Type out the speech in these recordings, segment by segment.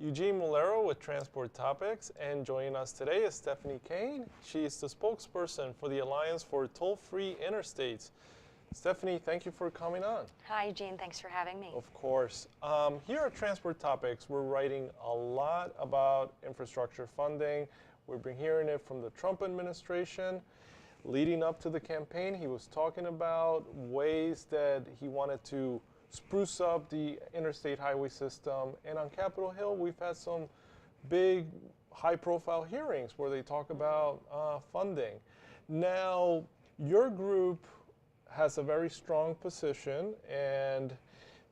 Eugene Mulero with Transport Topics, and joining us today is Stephanie Kane. She is the spokesperson for the Alliance for Toll-Free Interstates. Stephanie, thank you for coming on. Hi, Eugene. Thanks for having me. Of course. Here at Transport Topics, we're writing a lot about infrastructure funding. We've been hearing it from the Trump administration. Leading up to the campaign, he was talking about ways that he wanted to spruce up the interstate highway system. And on Capitol Hill, we've had some big, high-profile hearings where they talk about funding. Now, your group has a very strong position, and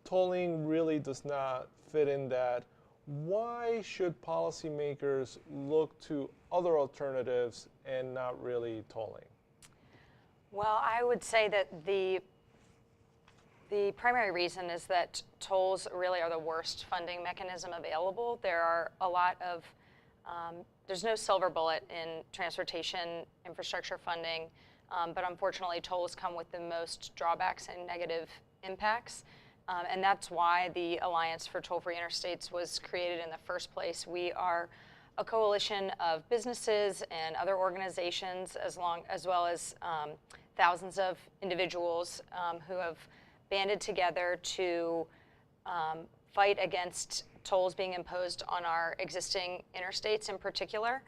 tolling really does not fit in that. Why should policymakers look to other alternatives and not really tolling? Well, I would say that the primary reason is that tolls really are the worst funding mechanism available. There are a lot of, there's no silver bullet in transportation infrastructure funding, but unfortunately tolls come with the most drawbacks and negative impacts. And that's why the Alliance for Toll-Free Interstates was created in the first place. We are a coalition of businesses and other organizations, as well as thousands of individuals who have banded together to fight against tolls being imposed on our existing interstates in particular.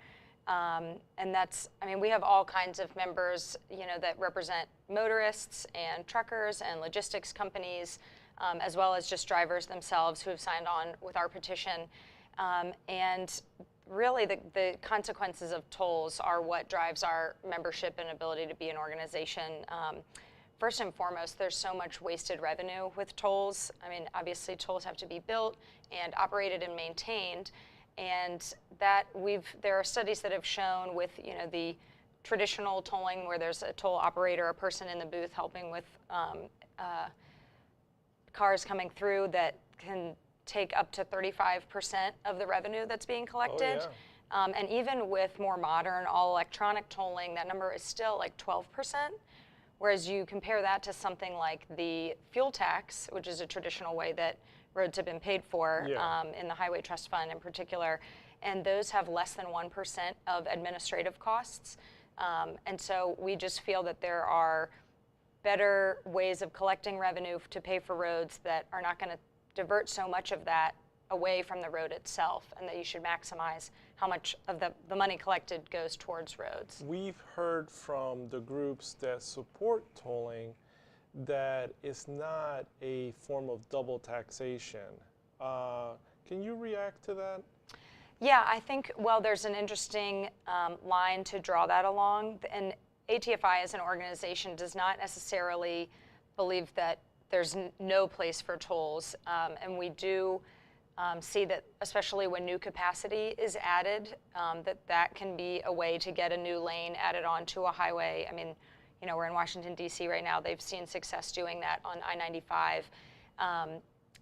And that's, I mean, we have all kinds of members, that represent motorists and truckers and logistics companies, as well as just drivers themselves who have signed on with our petition. And really the consequences of tolls are what drives our membership and ability to be an organization. First and foremost, there's so much wasted revenue with tolls. I mean, obviously tolls have to be built and operated and maintained, and there are studies that have shown with the traditional tolling where there's a toll operator, a person in the booth helping with cars coming through, that can take up to 35% of the revenue that's being collected. Oh, yeah. And even with more modern, all electronic tolling, that number is still like 12%. Whereas you compare that to something like the fuel tax, which is a traditional way that roads have been paid for, Yeah. In the Highway Trust Fund in particular, and those have less than 1% of administrative costs. And so we just feel that there are better ways of collecting revenue to pay for roads that are not going to divert so much of that away from the road itself, and that you should maximize how much of the money collected goes towards roads. We've heard from the groups that support tolling that it's not a form of double taxation. Can you react to that? Yeah, I think, well, there's an interesting line to draw that along. And ATFI as an organization does not necessarily believe that there's no place for tolls. And we do see that, especially when new capacity is added, that can be a way to get a new lane added onto a highway. I mean, we're in Washington, D.C. right now. They've seen success doing that on I-95.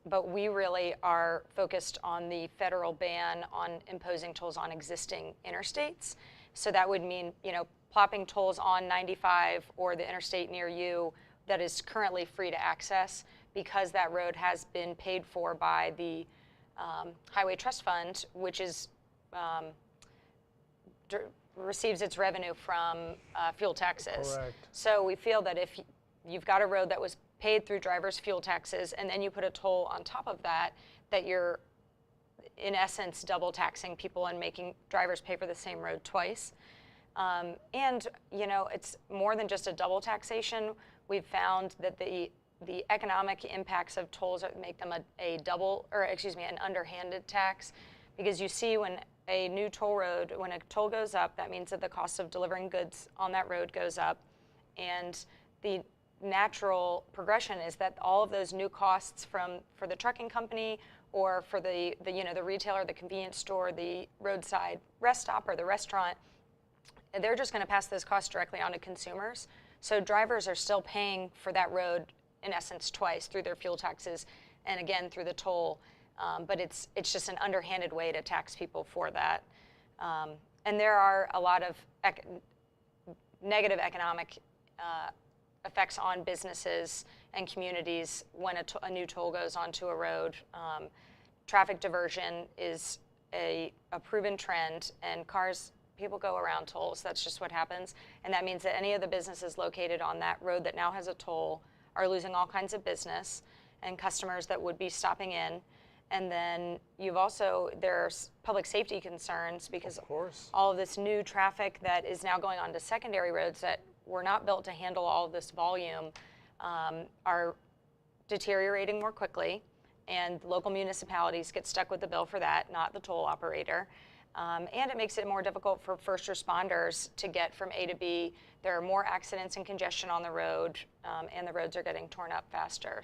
But we really are focused on the federal ban on imposing tolls on existing interstates. So that would mean, plopping tolls on 95 or the interstate near you that is currently free to access, because that road has been paid for by the Highway Trust Fund, which is receives its revenue from fuel taxes. Correct. So we feel that if you've got a road that was paid through drivers' fuel taxes, and then you put a toll on top of that, that you're in essence double taxing people and making drivers pay for the same road twice. And it's more than just a double taxation. We've found that the economic impacts of tolls make them an underhanded tax, because you see when a new toll road, when a toll goes up, that means that the cost of delivering goods on that road goes up, and the natural progression is that all of those new costs for the trucking company or for the retailer, the convenience store, the roadside rest stop or the restaurant, they're just going to pass those costs directly on to consumers. So drivers are still paying for that road in essence twice, through their fuel taxes and again through the toll. But it's just an underhanded way to tax people for that. And there are a lot of negative economic effects on businesses and communities when a new toll goes onto a road. Traffic diversion is a proven trend, and people go around tolls. That's just what happens. And that means that any of the businesses located on that road that now has a toll are losing all kinds of business and customers that would be stopping in. And then there's public safety concerns because all of this new traffic that is now going onto secondary roads that were not built to handle all of this volume are deteriorating more quickly, and local municipalities get stuck with the bill for that, not the toll operator. And it makes it more difficult for first responders to get from A to B. There are more accidents and congestion on the road, and the roads are getting torn up faster.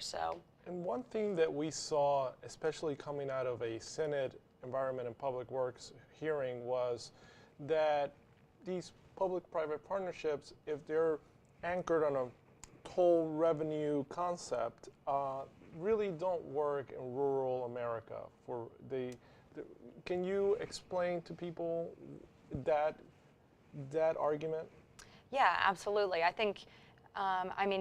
And one thing that we saw, especially coming out of a Senate Environment and Public Works hearing, was that these public-private partnerships, if they're anchored on a toll revenue concept, really don't work in rural America. Can you explain to people that argument? Yeah, absolutely. I think,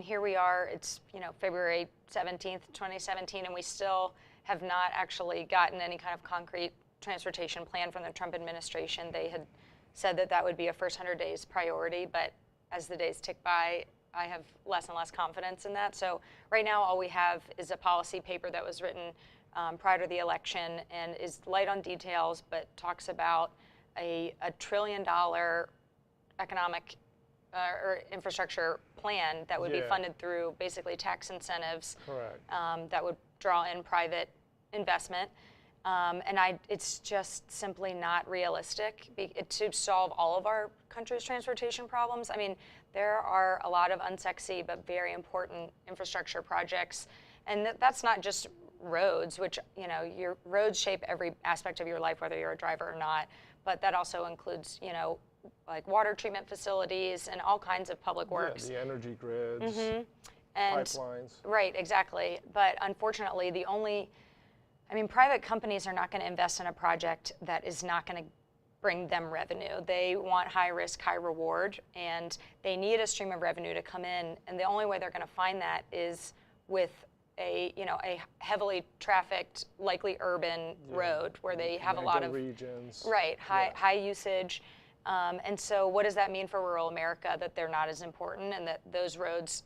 here we are, it's February 17th, 2017, and we still have not actually gotten any kind of concrete transportation plan from the Trump administration. They had said that would be a first 100 days priority, but as the days tick by, I have less and less confidence in that. So right now, all we have is a policy paper that was written prior to the election and is light on details, but talks about a $1 trillion economic or infrastructure plan that would be funded through basically tax incentives. Correct. That would draw in private investment. It's just simply not realistic to solve all of our country's transportation problems. There are a lot of unsexy but very important infrastructure projects, and that's not just roads, which your roads shape every aspect of your life, whether you're a driver or not. But that also includes like water treatment facilities and all kinds of public works. The energy grids, and pipelines. Right, exactly. But unfortunately, private companies are not going to invest in a project that is not going to bring them revenue. They want high risk, high reward, and they need a stream of revenue to come in. And the only way they're going to find that is with a heavily trafficked, likely urban road where they have a lot of regions. Right, high usage. And so what does that mean for rural America, that they're not as important and that those roads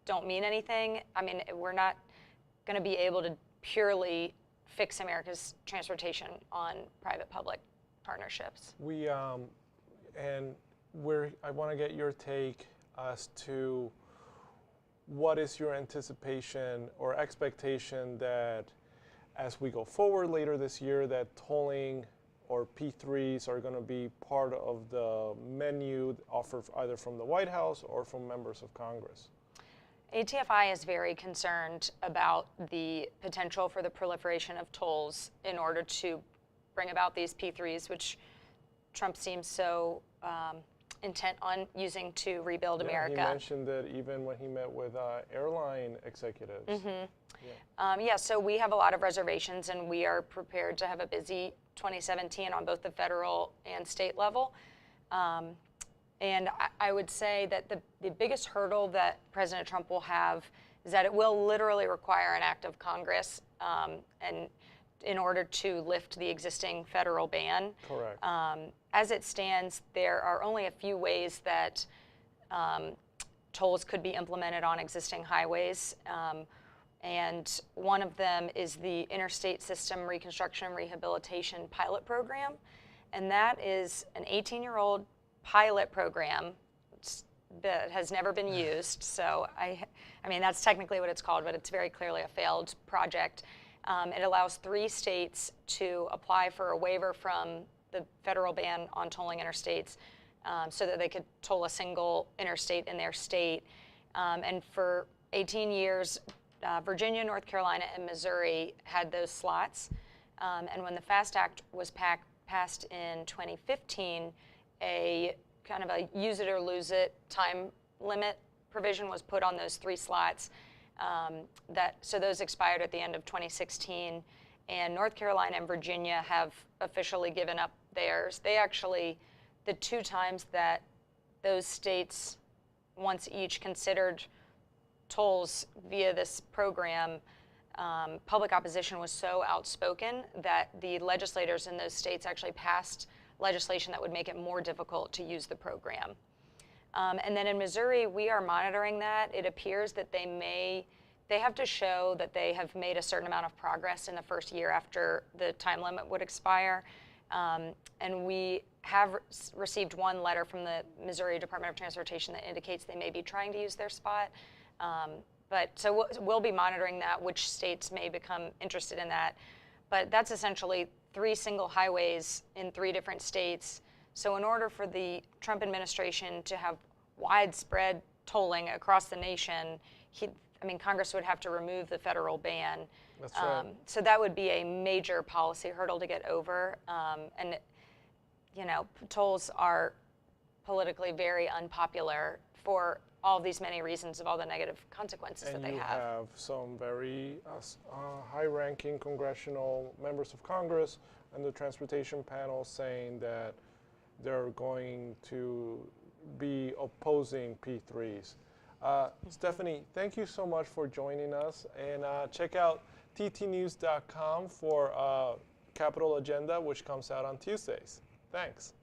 don't mean anything? We're not going to be able to purely fix America's transportation on private-public partnerships. I want to get your take as to what is your anticipation or expectation that as we go forward later this year, that tolling or P3s are going to be part of the menu offered either from the White House or from members of Congress? ATFI is very concerned about the potential for the proliferation of tolls in order to bring about these P3s, which Trump seems so intent on using to rebuild America. He mentioned that even when he met with airline executives. So we have a lot of reservations, and we are prepared to have a busy 2017 on both the federal and state level. And I would say that the biggest hurdle that President Trump will have is that it will literally require an act of Congress and in order to lift the existing federal ban. Correct. As it stands, there are only a few ways that tolls could be implemented on existing highways. And one of them is the Interstate System Reconstruction and Rehabilitation Pilot Program. And that is an 18-year-old pilot program that has never been used. So that's technically what it's called, but it's very clearly a failed project. It allows 3 states to apply for a waiver from the federal ban on tolling interstates so that they could toll a single interstate in their state. And for 18 years, Virginia, North Carolina, and Missouri had those slots. And when the FAST Act was passed in 2015, a kind of a use it or lose it time limit provision was put on those 3 slots. So those expired at the end of 2016, and North Carolina and Virginia have officially given up theirs. They actually, the 2 times that those states once each considered tolls via this program, public opposition was so outspoken that the legislators in those states actually passed legislation that would make it more difficult to use the program. And then in Missouri, we are monitoring that. It appears that they have to show that they have made a certain amount of progress in the first year after the time limit would expire. And we have received one letter from the Missouri Department of Transportation that indicates they may be trying to use their spot. So we'll be monitoring that, which states may become interested in that. But that's essentially 3 single highways in 3 different states. So in order for the Trump administration to have widespread tolling across the nation, Congress would have to remove the federal ban. That's right. So that would be a major policy hurdle to get over. And tolls are politically very unpopular for all these many reasons of all the negative consequences that they have. And you have some very high-ranking congressional members of Congress and the transportation panel saying that they're going to be opposing P3s. Stephanie, thank you so much for joining us, and check out ttnews.com for Capitol Agenda, which comes out on Tuesdays. Thanks.